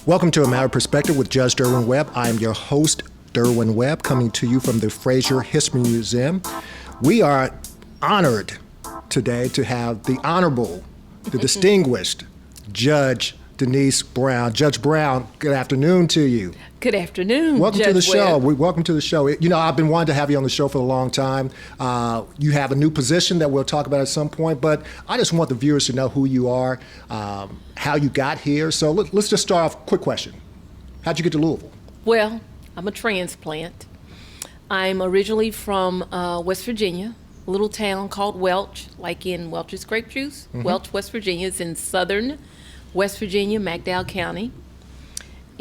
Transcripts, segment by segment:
Welcome to A Matter of Perspective with Judge Derwin Webb. I am your host, Derwin Webb, coming to you from the Fraser History Museum. We are honored today to have the Honorable, the distinguished Judge Denise Brown. Judge Brown, good afternoon to you. Good afternoon, Welcome Judge to the show. Webb. Welcome to the show. You know, I've been wanting to have you on the show for a long time. You have a new position that we'll talk about at some point, but I just want the viewers to know who you are, how you got here. So let's just start off. Quick question. How'd you get to Louisville? Well, I'm a transplant. I'm originally from West Virginia, a little town called Welch, like in Welch's grape juice. Welch, West Virginia. It's in southern West Virginia, McDowell County.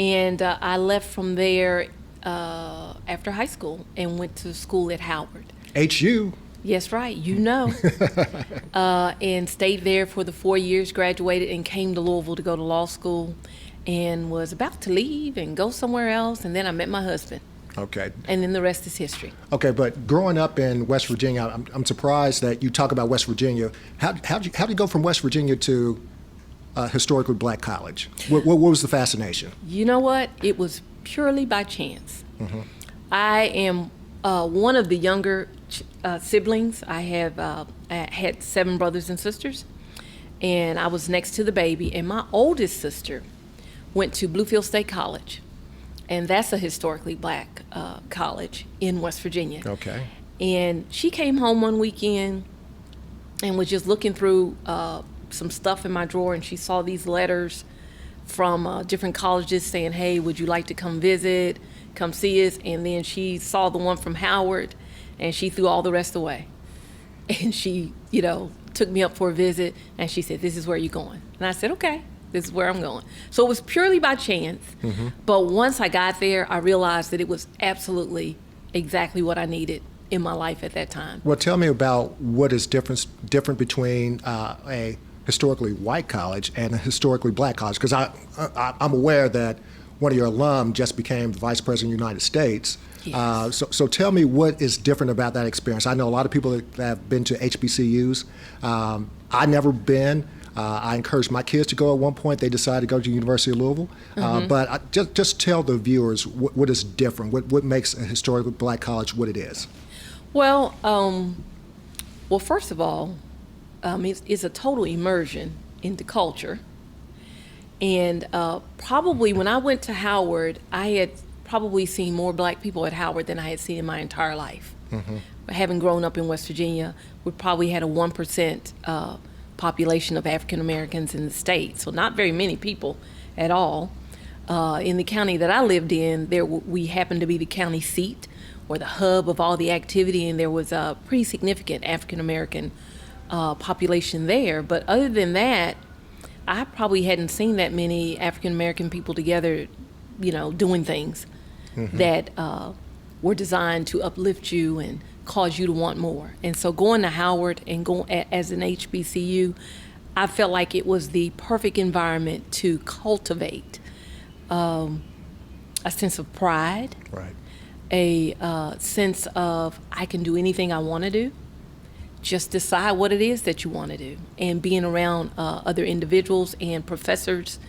And I left from there after high school and went to school at Howard. HU. Yes, right. You know. And stayed there for the 4 years, graduated, and came to Louisville to go to law school, and was about to leave and go somewhere else. And then I met my husband. Okay. And then the rest is history. Okay, but growing up in West Virginia, I'm surprised that you talk about West Virginia. How'd you go from West Virginia to historically black college? What was the fascination? You know what? It was purely by chance. I am one of the younger siblings. I had 7 brothers and sisters, and I was next to the baby. And my oldest sister went to Bluefield State College, and that's a historically black college in West Virginia. Okay. And she came home one weekend and was just looking through some stuff in my drawer, and she saw these letters from different colleges saying, hey, would you like to come visit, come see us? And then she saw the one from Howard, and she threw all the rest away. And she, took me up for a visit, and she said, this is where you're going. And I said, okay, this is where I'm going. So it was purely by chance. But once I got there, I realized that it was absolutely exactly what I needed in my life at that time. Well, tell me about what is different between a historically white college and a historically black college, because I'm aware that one of your alum just became the Vice President of the United States. Yes. So tell me what is different about that experience. I know a lot of people that have been to HBCUs. I've never been. I encouraged my kids to go at one point. They decided to go to the University of Louisville. But just tell the viewers what is different, what makes a historically black college what it is. Well, first of all, it's a total immersion into culture. And probably when I went to Howard, I had probably seen more black people at Howard than I had seen in my entire life. Having grown up in West Virginia, we probably had a 1% population of African Americans in the state, so not very many people at all. In the county that I lived in, we happened to be the county seat or the hub of all the activity, and there was a pretty significant African American population there. But other than that, I probably hadn't seen that many African American people together, doing things that were designed to uplift you and cause you to want more. And so going to Howard and going as an HBCU, I felt like it was the perfect environment to cultivate a sense of pride, Right. a sense of I can do anything I want to do. Just decide what it is that you want to do, and being around other individuals and professors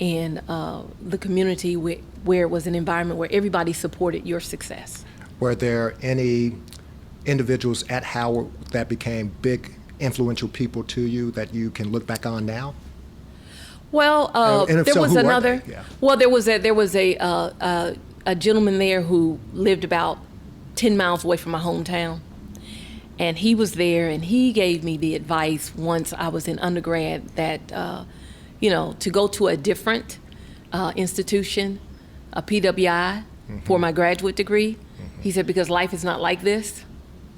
and the community where it was an environment where everybody supported your success. Were there any individuals at Howard that became big, influential people to you that you can look back on now? Well, And if there so, was who are another. they? Yeah. Well, there was a gentleman there who lived about 10 miles away from my hometown. And he was there, and he gave me the advice once I was in undergrad that, to go to a different institution, a PWI, for my graduate degree. He said, because life is not like this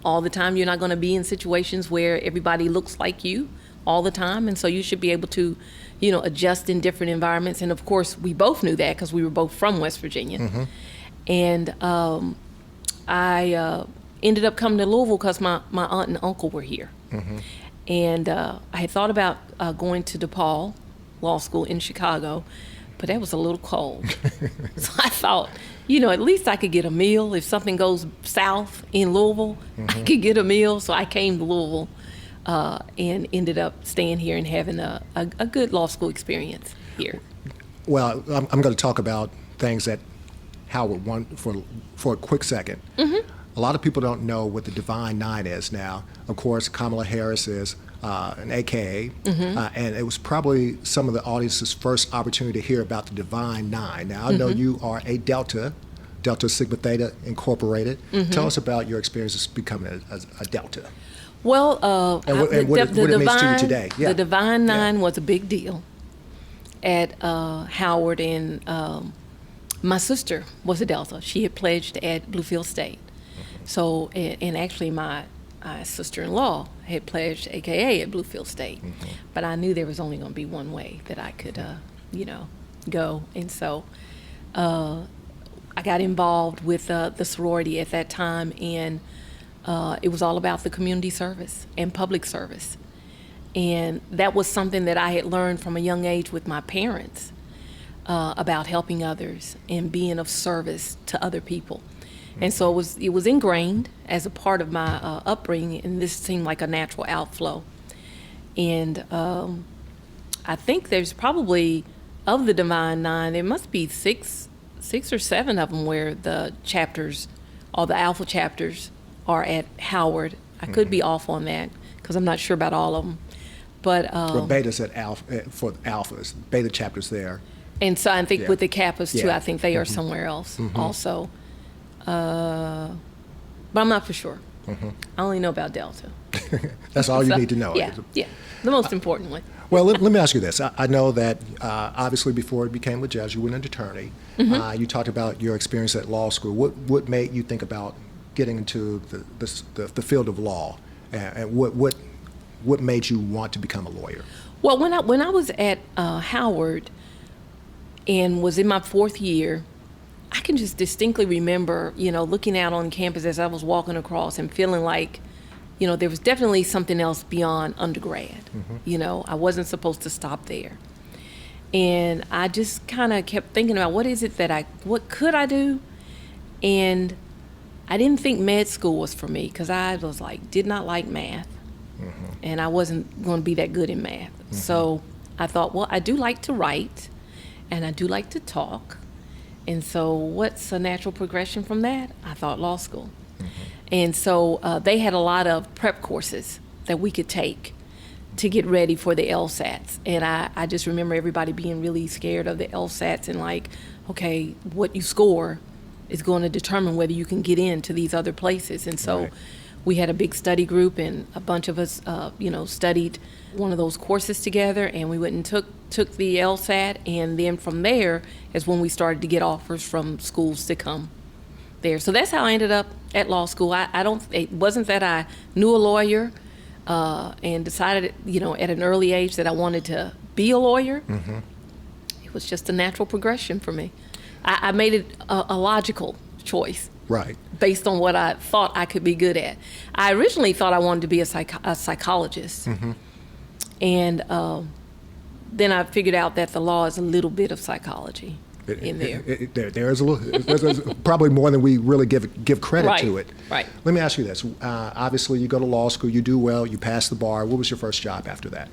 all the time. You're not going to be in situations where everybody looks like you all the time. And so you should be able to, adjust in different environments. And of course, we both knew that because we were both from West Virginia. And I ended up coming to Louisville because my aunt and uncle were here. And I had thought about going to DePaul Law School in Chicago, but that was a little cold. So I thought, at least I could get a meal. If something goes south in Louisville, I could get a meal. So I came to Louisville and ended up staying here and having a good law school experience here. Well, I'm going to talk about things that Howard won for a quick second. A lot of people don't know what the Divine Nine is now. Of course, Kamala Harris is an AKA, and it was probably some of the audience's first opportunity to hear about the Divine Nine. Now, I know you are a Delta Sigma Theta Incorporated. Tell us about your experiences becoming a Delta. Well, And what it means to you today. Yeah. The Divine Nine was a big deal at Howard, and my sister was a Delta. She had pledged at Bluefield State. So, and actually my sister-in-law had pledged AKA at Bluefield State. But I knew there was only going to be one way that I could, go. And so I got involved with the sorority at that time, and it was all about the community service and public service. And that was something that I had learned from a young age with my parents about helping others and being of service to other people. And so it was ingrained as a part of my upbringing, and this seemed like a natural outflow. And I think there's probably, of the Divine Nine, there must be six or seven of them where the chapters, all the alpha chapters, are at Howard. I could be off on that because I'm not sure about all of them. But Well, Beta's at Alpha, for Alphas, Beta chapters there. And so I think with the Kappas too, Yeah. I think they are somewhere else also. But I'm not for sure. I only know about Delta. That's all you So, need to know. Yeah, the most important one. Well, let me ask you this. I know that obviously before you became a judge, you were an attorney. You talked about your experience at law school. What made you think about getting into the field of law, and what made you want to become a lawyer? Well, when I was at Howard and was in my fourth year, I can just distinctly remember, looking out on campus as I was walking across and feeling like, there was definitely something else beyond undergrad. I wasn't supposed to stop there. And I just kind of kept thinking about what could I do? And I didn't think med school was for me because I was did not like math. And I wasn't going to be that good in math. So I thought, well, I do like to write and I do like to talk. And so what's a natural progression from that? I thought law school. And so they had a lot of prep courses that we could take to get ready for the LSATs. And I just remember everybody being really scared of the LSATs and okay, what you score is going to determine whether you can get into these other places. And so we had a big study group, and a bunch of us, studied one of those courses together, and we went and took the LSAT, and then from there is when we started to get offers from schools to come there. So that's how I ended up at law school. It wasn't that I knew a lawyer and decided, at an early age that I wanted to be a lawyer. It was just a natural progression for me. I made it a logical choice. Right. Based on what I thought I could be good at. I originally thought I wanted to be a psychologist. And then I figured out that the law is a little bit of psychology in there. There's probably more than we really give credit to it. Right. Let me ask you this. Obviously, you go to law school, you do well, you pass the bar. What was your first job after that?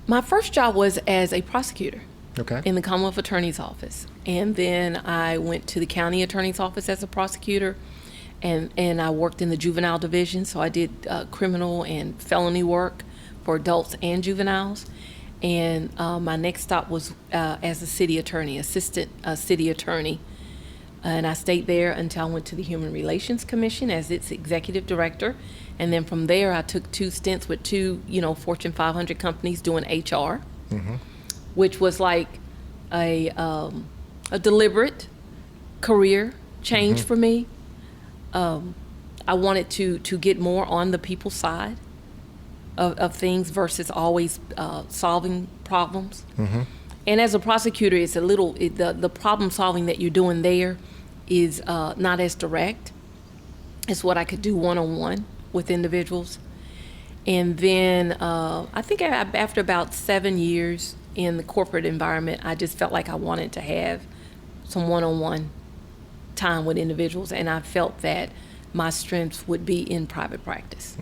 My first job was as a prosecutor. Okay. In the Commonwealth Attorney's Office. And then I went to the County Attorney's Office as a prosecutor, and I worked in the juvenile division, so I did criminal and felony work for adults and juveniles. And my next stop was as a city attorney, assistant city attorney. And I stayed there until I went to the Human Relations Commission as its executive director. And then from there, I took 2 stints with 2, Fortune 500 companies doing HR. Which was like a deliberate career change for me. I wanted to get more on the people side of things versus always solving problems. And as a prosecutor, it's the problem solving that you're doing there is not as direct as what I could do one-on-one with individuals. And then I think after about 7 years in the corporate environment, I just felt like I wanted to have some one-on-one time with individuals, and I felt that my strengths would be in private practice.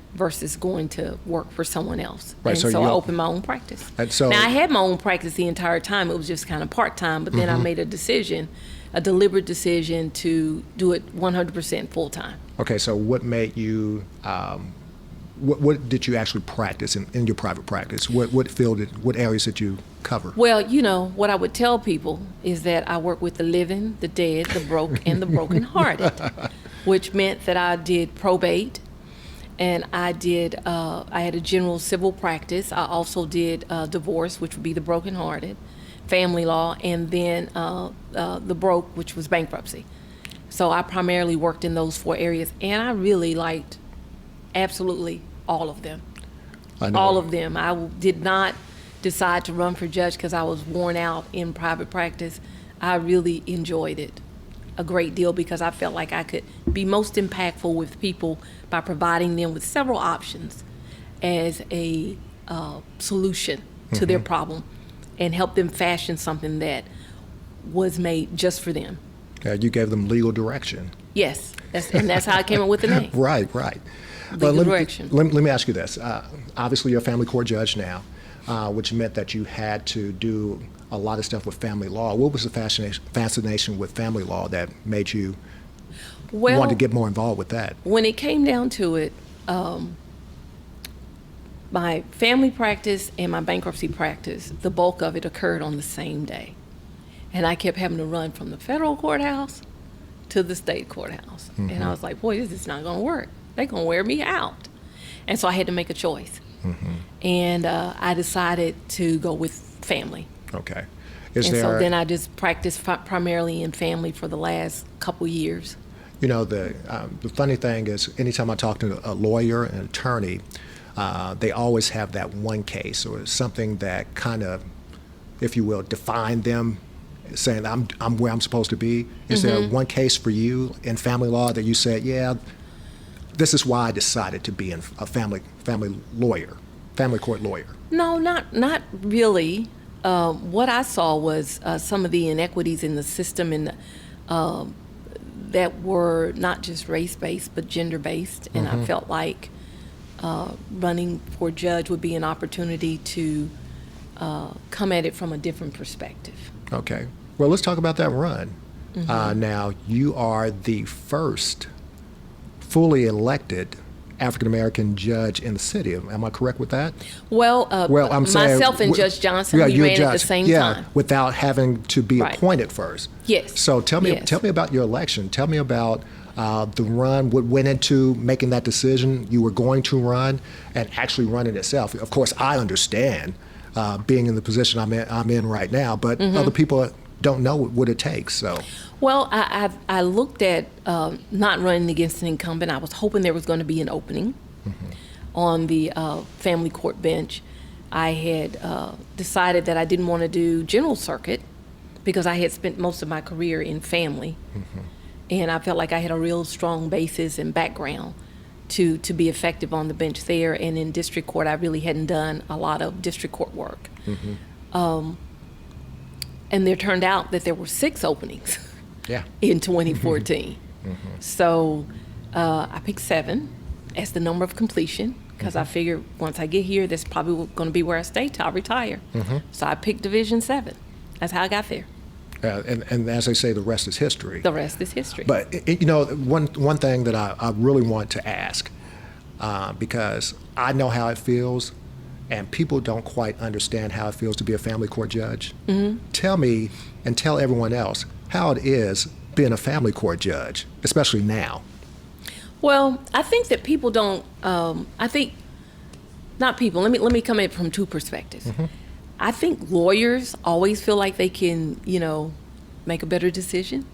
Mm-hmm. versus going to work for someone else. Right, And so so you I don't- opened my own practice. And so- Now, I had my own practice the entire time. It was just kind of part-time, but then I made a deliberate decision to do it 100% full-time. Okay, so what made you, what did you actually practice in your private practice? What areas did you cover? Well, what I would tell people is that I work with the living, the dead, the broke, and the brokenhearted, which meant that I did probate, and I had a general civil practice. I also did divorce, which would be the brokenhearted, family law, and then the broke, which was bankruptcy. So I primarily worked in those 4 areas, and I really liked absolutely all of them. I know. All of them. I did not decide to run for judge because I was worn out in private practice. I really enjoyed it a great deal because I felt like I could be most impactful with people by providing them with several options as a solution to their problem and help them fashion something that was made just for them. You gave them legal direction. Yes, that's how I came up with the name. Right. Legal Let direction. me ask you this. Obviously, you're a family court judge now, which meant that you had to do a lot of stuff with family law. What was the fascination with family law that made you want to get more involved with that? When it came down to it, my family practice and my bankruptcy practice, the bulk of it occurred on the same day. And I kept having to run from the federal courthouse to the state courthouse. And I was like, boy, this is not going to work. They're going to wear me out. And so I had to make a choice. And I decided to go with family. Okay. So then I just practiced primarily in family for the last couple years. The funny thing is, anytime I talk to a lawyer and attorney, they always have that one case or something that kind of, if you will, define them, saying I'm where I'm supposed to be. Is there one case for you in family law that you said, yeah, this is why I decided to be a family lawyer, family court lawyer? No, not really. What I saw was some of the inequities in the system and that were not just race-based but gender-based, and I felt like running for judge would be an opportunity to come at it from a different perspective. Okay. Well, let's talk about that run. Now, you are the first fully elected African-American judge in the city. Am I correct with that? Well, I'm saying, myself and Judge Johnson, we you're ran a at the judge. same time. Without having to be Right. appointed first. Yes. So tell me Yes. about your election. Tell me about the run, what went into making that decision you were going to run, and actually running itself. Of course, I understand being in the position I'm in right now, but other people don't know what it takes. So. Well, I looked at not running against an incumbent. I was hoping there was going to be an opening on the family court bench. I had decided that I didn't want to do general circuit because I had spent most of my career in family. And I felt like I had a real strong basis and background to be effective on the bench there. And in district court, I really hadn't done a lot of district court work. And there turned out that there were 6 openings in 2014. So I picked 7 as the number of completion because I figured once I get here, that's probably going to be where I stay till I retire. So I picked Division 7. That's how I got there. And as they say, the rest is history. The rest is history. But one thing that I really want to ask, because I know how it feels, and people don't quite understand how it feels to be a family court judge. Tell me and tell everyone else how it is being a family court judge, especially now. Well, I think that people don't. I think not people. Let me come at it from 2 perspectives. I think lawyers always feel like they can, make a better decision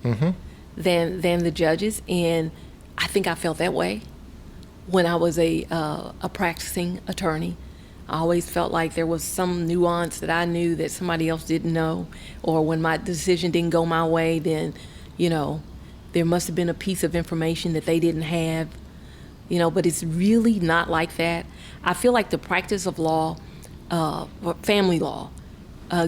than the judges, and I think I felt that way when I was a practicing attorney. I always felt like there was some nuance that I knew that somebody else didn't know, or when my decision didn't go my way, then, there must have been a piece of information that they didn't have, but it's really not like that. I feel like the practice of law, family law,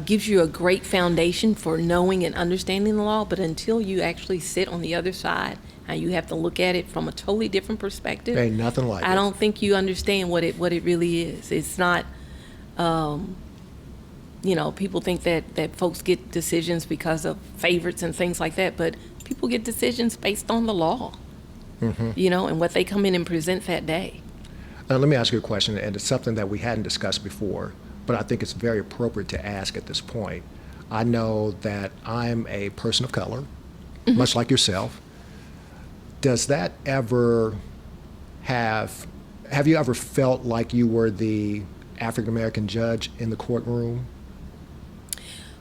gives you a great foundation for knowing and understanding the law, but until you actually sit on the other side and you have to look at it from a totally different perspective, Ain't nothing like it. I don't think you understand what it really is. It's not, people think that folks get decisions because of favorites and things like that, but people get decisions based on the law, and what they come in and present that day. Now, let me ask you a question, and it's something that we hadn't discussed before, but I think it's very appropriate to ask at this point. I know that I'm a person of color, much like yourself. Does that ever have you ever felt like you were the African-American judge in the courtroom?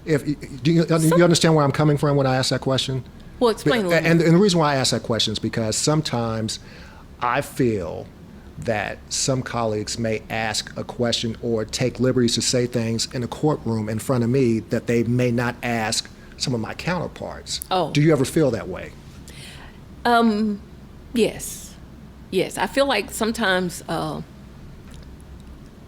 Do you understand where I'm coming from when I ask that question? Well, explain a little And the reason why I ask that question is because sometimes I feel that some colleagues may ask a question or take liberties to say things in a courtroom in front of me that they may not ask some of my counterparts. Oh. Do you ever feel that way? Yes. I feel like sometimes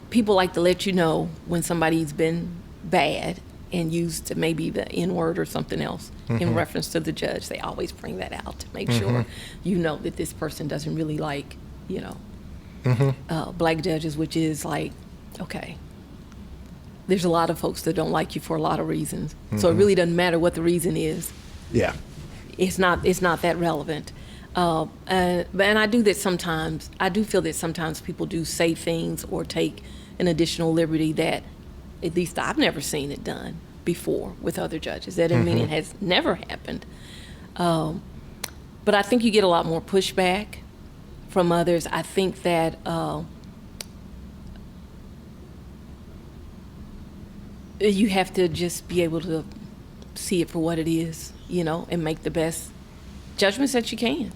people like to let you know when somebody's been bad and used maybe the N-word or something else in reference to the judge. They always bring that out to make sure you know that this person doesn't really like, black judges, which is like, okay, there's a lot of folks that don't like you for a lot of reasons. So it really doesn't matter what the reason is. Yeah. It's not that relevant. And I do feel that sometimes people do say things or take an additional liberty that at least I've never seen it done before with other judges. That doesn't mean it has never happened. But I think you get a lot more pushback from others. I think that you have to just be able to see it for what it is, and make the best judgments that you can.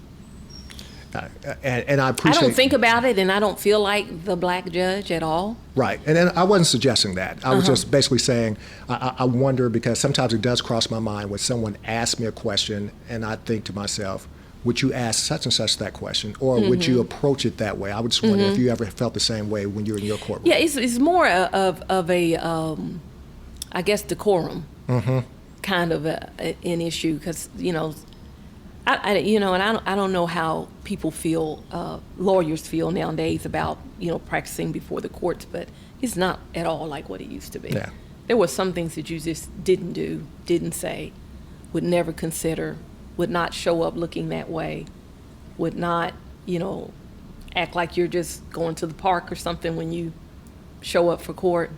And I appreciate. I don't think about it, and I don't feel like the black judge at all. Right, and I wasn't suggesting that. I was just basically saying I wonder, because sometimes it does cross my mind when someone asks me a question, and I think to myself, would you ask such and such that question, or would you approach it that way? I would just wonder if you ever felt the same way when you're in your courtroom. Yeah, it's more of a, I guess, decorum kind of an issue, because I don't know how people feel, lawyers feel nowadays about practicing before the courts, but it's not at all like what it used to be. Yeah. There were some things that you just didn't do, didn't say, would never consider, would not show up looking that way, would not, act like you're just going to the park or something when you show up for court.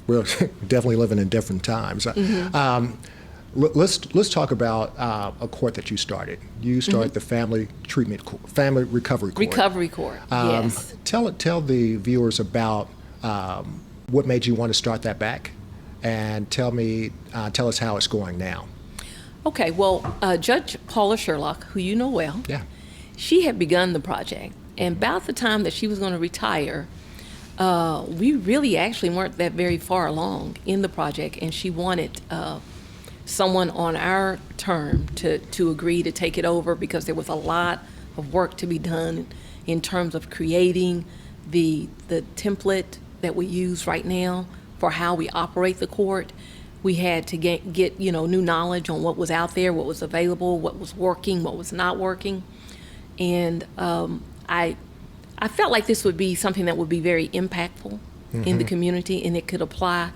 We're definitely living in different times. Let's talk about a court that you started. You started the Family Recovery Court. Recovery Court. Yes. Tell the viewers about what made you want to start that back, and tell us how it's going now. Okay. Well, Judge Paula Sherlock, who you know well, she had begun the project, and about the time that she was going to retire, we really actually weren't that very far along in the project, and she wanted someone on our term to agree to take it over, because there was a lot of work to be done in terms of creating the template that we use right now for how we operate the court. We had to get new knowledge on what was out there, what was available, what was working, what was not working. And I felt like this would be something that would be very impactful in the community, and it could apply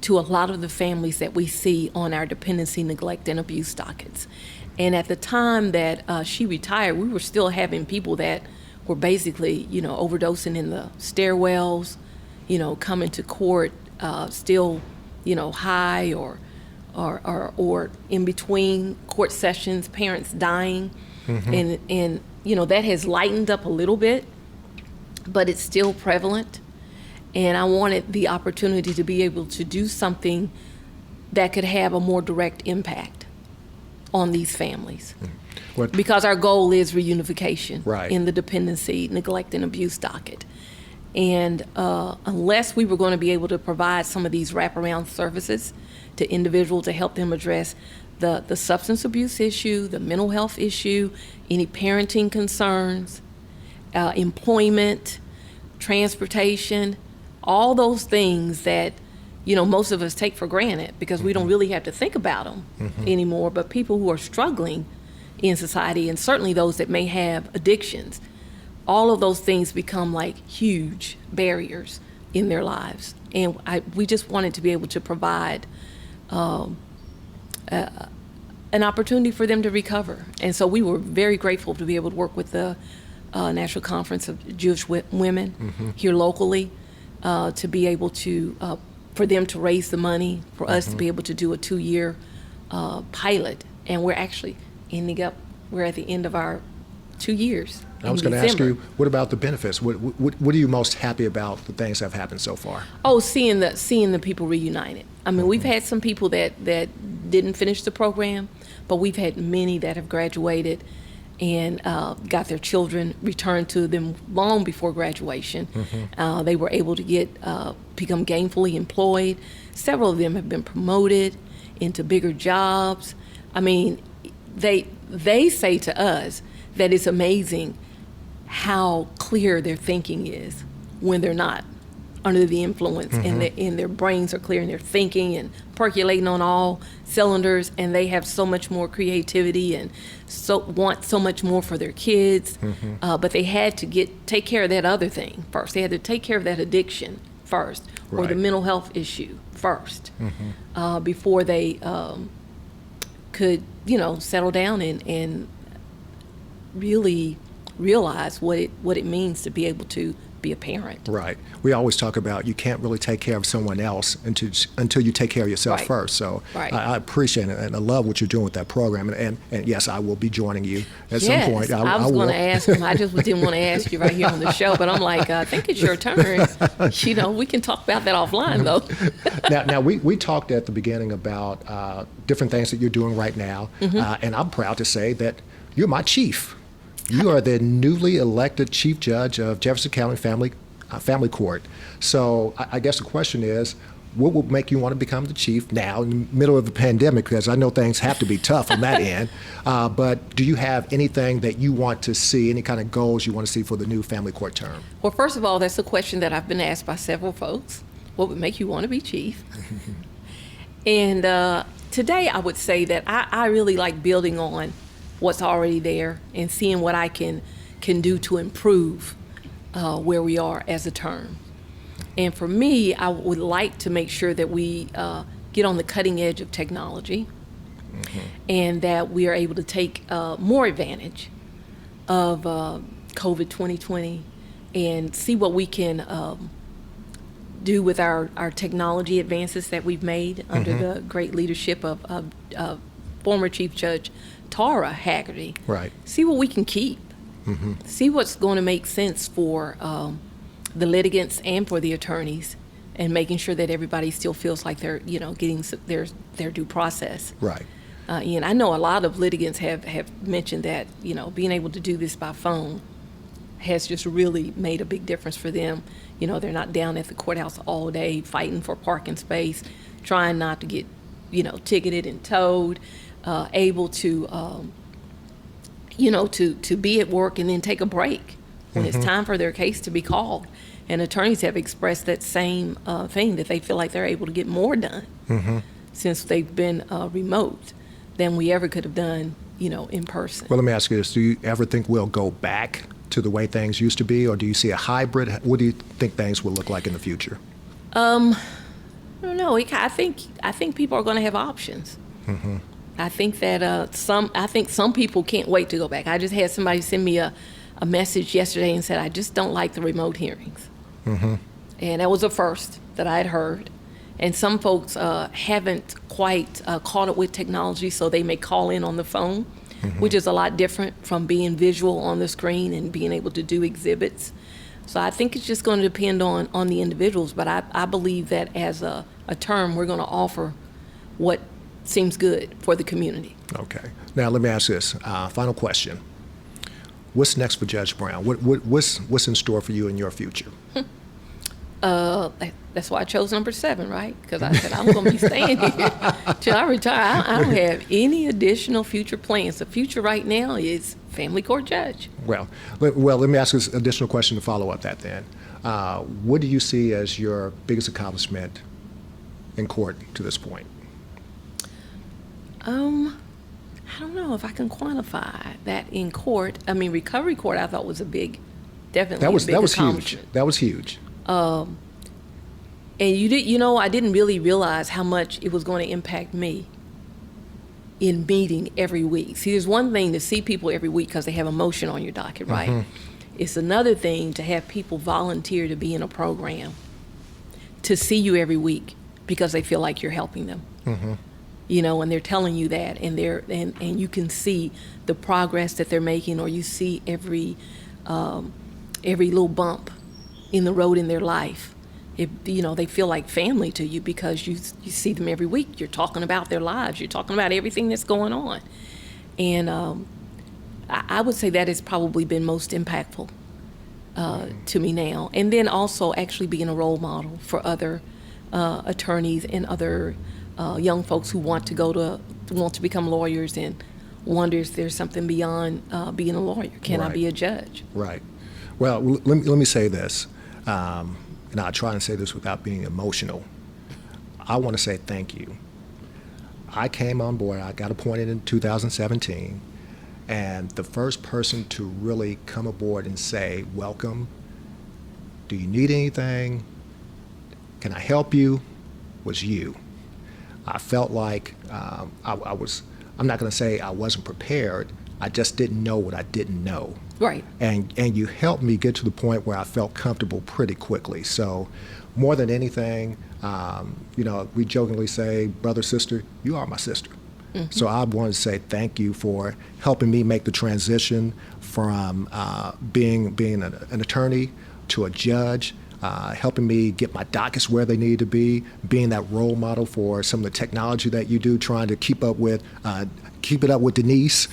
to a lot of the families that we see on our dependency, neglect, and abuse dockets. And at the time that she retired, we were still having people that were basically, overdosing in the stairwells, coming to court still, high or in between court sessions, parents dying. And that has lightened up a little bit, but it's still prevalent. And I wanted the opportunity to be able to do something that could have a more direct impact on these families. Because our goal is reunification in the dependency, neglect, and abuse docket. And unless we were going to be able to provide some of these wraparound services to individuals to help them address the substance abuse issue, the mental health issue, any parenting concerns, employment, transportation, all those things that most of us take for granted because we don't really have to think about them anymore. But people who are struggling in society, and certainly those that may have addictions, all of those things become like huge barriers in their lives. And we just wanted to be able to provide an opportunity for them to recover. And so we were very grateful to be able to work with the National Conference of Jewish Women here locally, to be able to, for them to raise the money, for us to be able to do a 2-year pilot. And we're actually we're at the end of our 2 years. I was going to ask you, what about the benefits? What are you most happy about the things that have happened so far? Oh, seeing the people reunited. I mean, we've had some people that didn't finish the program, but we've had many that have graduated and got their children returned to them long before graduation. They were able to become gainfully employed. Several of them have been promoted into bigger jobs. I mean, they say to us that it's amazing how clear their thinking is when they're not under the influence, and their brains are clear and they're thinking and percolating on all cylinders, and they have so much more creativity and want so much more for their kids. But they had to take care of that other thing first. They had to take care of that addiction first, or the mental health issue first, before they could settle down and really realize what it means to be able to be a parent. Right. We always talk about you can't really take care of someone else until you take care of yourself first. So I appreciate it, and I love what you're doing with that program. And yes, I will be joining you at some point. I was going to ask him. I just didn't want to ask you right here on the show, but I'm like, I think it's your turn. We can talk about that offline, though. Now we talked at the beginning about different things that you're doing right now, and I'm proud to say that you're my chief. You are the newly elected Chief Judge of Jefferson County Family Court. So I guess the question is, what would make you want to become the chief now in the middle of the pandemic? Because I know things have to be tough on that end. But do you have anything that you want to see, any kind of goals you want to see for the new family court term? Well, first of all, that's a question that I've been asked by several folks. What would make you want to be chief? And today I would say that I really like building on what's already there and seeing what I can do to improve where we are as a term. And for me, I would like to make sure that we get on the cutting edge of technology, and that we are able to take more advantage of COVID 2020 and see what we can do with our technology advances that we've made under the great leadership of former Chief Judge Tara Haggerty. Right. See what we can keep. See what's going to make sense for the litigants and for the attorneys, and making sure that everybody still feels like they're getting their due process. Right. And I know a lot of litigants have mentioned that being able to do this by phone has just really made a big difference for them. They're not down at the courthouse all day fighting for parking space, trying not to get ticketed and towed. Able to, to be at work and then take a break when it's time for their case to be called. And attorneys have expressed that same thing, that they feel like they're able to get more done since they've been remote than we ever could have done, in person. Well, let me ask you this. Do you ever think we'll go back to the way things used to be, or do you see a hybrid? What do you think things will look like in the future? I don't know. I think people are going to have options. I think that some people can't wait to go back. I just had somebody send me a message yesterday and said, I just don't like the remote hearings. And that was a first that I had heard. And some folks haven't quite caught up with technology, so they may call in on the phone, which is a lot different from being visual on the screen and being able to do exhibits. So I think it's just going to depend on the individuals, but I believe that as a term, we're going to offer what seems good for the community. Okay. Now let me ask this final question. What's next for Judge Brown? What's in store for you in your future? That's why I chose number 7, right? Because I said I'm going to be staying here till I retire. I don't have any additional future plans. The future right now is family court judge. Well, let me ask this additional question to follow up that then. What do you see as your biggest accomplishment in court to this point? I don't know if I can quantify that in court. I mean, recovery court I thought was definitely That was a big huge. accomplishment. That was huge. And I didn't really realize how much it was going to impact me in meeting every week. See, there's one thing to see people every week because they have a motion on your docket, right? Mm-hmm. It's another thing to have people volunteer to be in a program, to see you every week because they feel like you're helping them. Mm-hmm. And they're telling you that, and and you can see the progress that they're making, or you see every little bump in the road in their life. They feel like family to you because you see them every week. You're talking about their lives. You're talking about everything that's going on. And I would say that has probably been most impactful to me now. And then also actually being a role model for other attorneys and other young folks who want to become lawyers and wonder if there's something beyond being a lawyer. Can I be a judge? Right. Well, let me say this. And I try and say this without being emotional. I want to say thank you. I came on board, I got appointed in 2017, and the first person to really come aboard and say, welcome, do you need anything, can I help you, was you. I felt like I'm not going to say I wasn't prepared, I just didn't know what I didn't know. Right. And you helped me get to the point where I felt comfortable pretty quickly. So more than anything, we jokingly say, brother, sister, you are my sister. Mm-hmm. So I wanted to say thank you for helping me make the transition from being an attorney to a judge, helping me get my dockets where they need to be, being that role model for some of the technology that you do, trying to keep it up with Denise.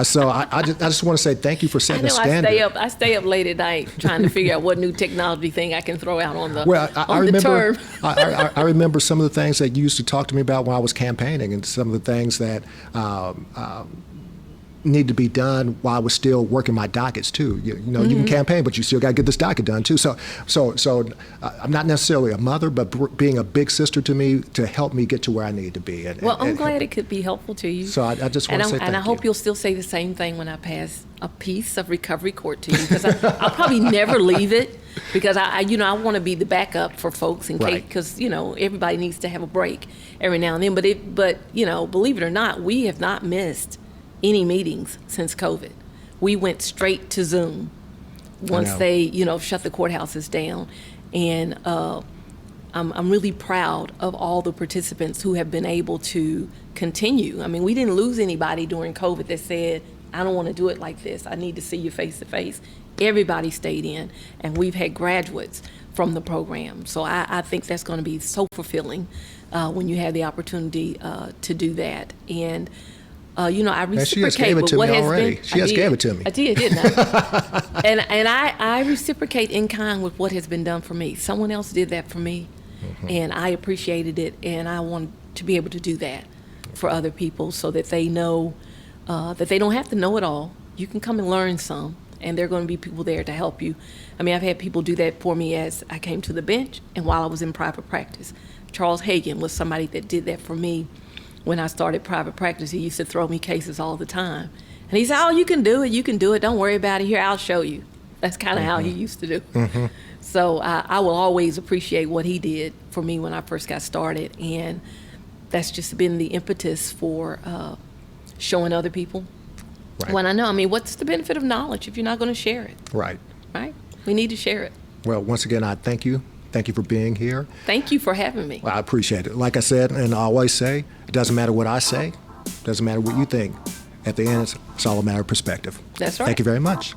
So I just want to say thank you for setting a standard. I stay up late at night trying to figure out what new technology thing I can throw out on the remember, term. I remember some of the things that you used to talk to me about when I was campaigning, and some of the things that need to be done while I was still working my dockets too. You can campaign, but you still got to get this docket done too. So I'm not necessarily a mother, but being a big sister to me to help me get to where I need to be. I'm glad it could be helpful to you. So I just want to say thank you. And I hope you'll still say the same thing when I pass a piece of recovery court to you, because I'll probably never leave it, because I want to be the backup for folks in case, because everybody needs to have a break every now and then. But believe it or not, we have not missed any meetings since COVID. We went straight to Zoom once they, shut the courthouses down. And I'm really proud of all the participants who have been able to continue. I mean, we didn't lose anybody during COVID that said, I don't want to do it like this. I need to see you face to face. Everybody stayed in, and we've had graduates from the program. So I think that's going to be so fulfilling when you have the opportunity to do that. And I reciprocate. She just gave it to me already. She just gave it to me. I did, didn't I? and I reciprocate in kind with what has been done for me. Someone else did that for me, and I appreciated it, and I want to be able to do that for other people so that they know that they don't have to know it all. You can come and learn some, and there are going to be people there to help you. I mean, I've had people do that for me as I came to the bench and while I was in private practice. Charles Hagan was somebody that did that for me. When I started private practice, he used to throw me cases all the time. And he said, oh, you can do it. Don't worry about it. Here, I'll show you. That's kind of how he used to do. So I will always appreciate what he did for me when I first got started. And that's just been the impetus for showing other people. Right. When I know, what's the benefit of knowledge if you're not going to share it? Right. Right? We need to share it. Well, once again, I thank you. Thank you for being here. Thank you for having me. Well, I appreciate it. Like I said, and I always say, it doesn't matter what I say. It doesn't matter what you think. At the end, it's all a matter of perspective. That's right. Thank you very much.